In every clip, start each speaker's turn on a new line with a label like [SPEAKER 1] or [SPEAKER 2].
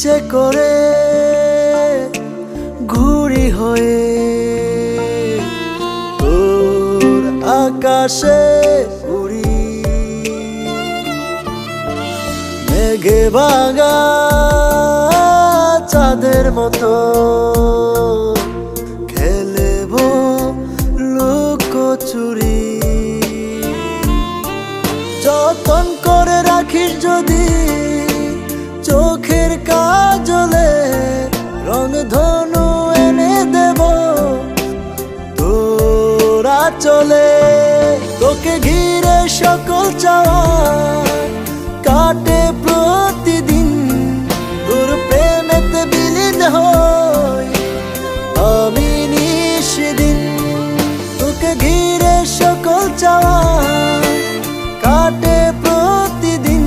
[SPEAKER 1] ইচ্ছে করে ঘুরি হয়ে তোর আকাশে উড়ি, মেঘে ভাঙা চাঁদের মতো খেলেব লুকোচুরি। যতন করে রাখিস যদি চোখের কাজলে, রংধনু এনে দেব তোরা চলে। তোকে ঘিরে সকল চাওয়া কাটে প্রতিদিন, তোর প্রেমেতে বিলীন হই আমি নিশিদিন। তোকে ঘিরে সকল চাওয়া কাটে প্রতিদিন,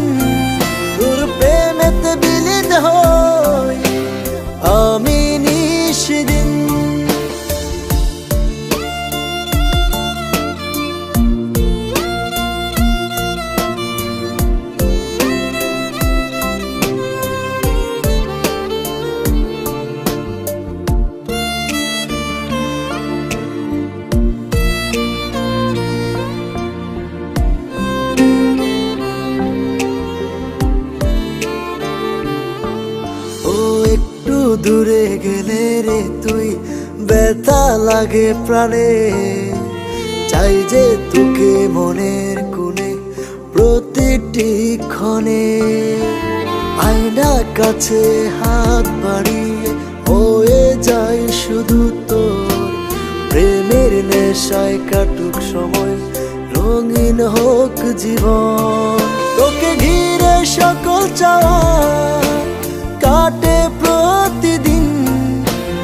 [SPEAKER 1] তোর প্রেমেতে বিলীন হই আমি নিশিদিন। দূরে গেলে রে তুই ব্যথা লাগে প্রাণে, চাই যে তোকে মনের কোণে প্রতিটি ক্ষণে। আয়না কাছে হাত বাড়িয়ে হয়ে যায় শুধু তোর প্রেমের নেশায় কাটুক সময়, রঙিন হোক জীবন। তোকে ঘিরে সকল চাওয়া কাটে প্রতিদিন,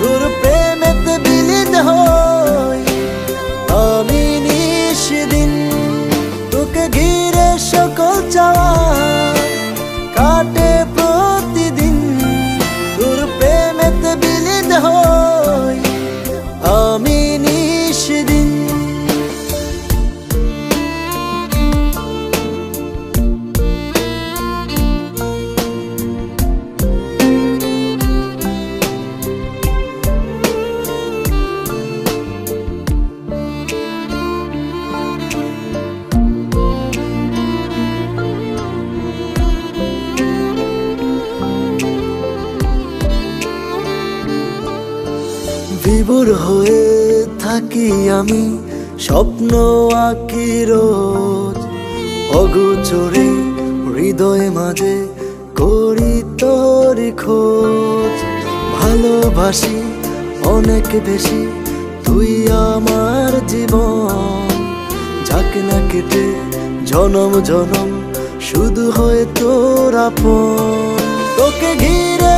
[SPEAKER 1] তোর প্রেমেতে বিলীন হই আমি নিশিদিন। তোকে ঘিরে সকল চাওয়া কাটে প্রতিদিন, তোর প্রেমেতে বিলীন হই আমি নিশিদিন। বিভোর হয়ে থাকি আমি, স্বপ্ন আঁকি রোজ অগোচরে হৃদয় মাঝে করি তোর খোঁজ। ভালোবাসি অনেক বেশি তুই আমার জীবন, যাকে না কেটে জনম জনম শুধু হয় তোর আপন। তোকে ঘিরে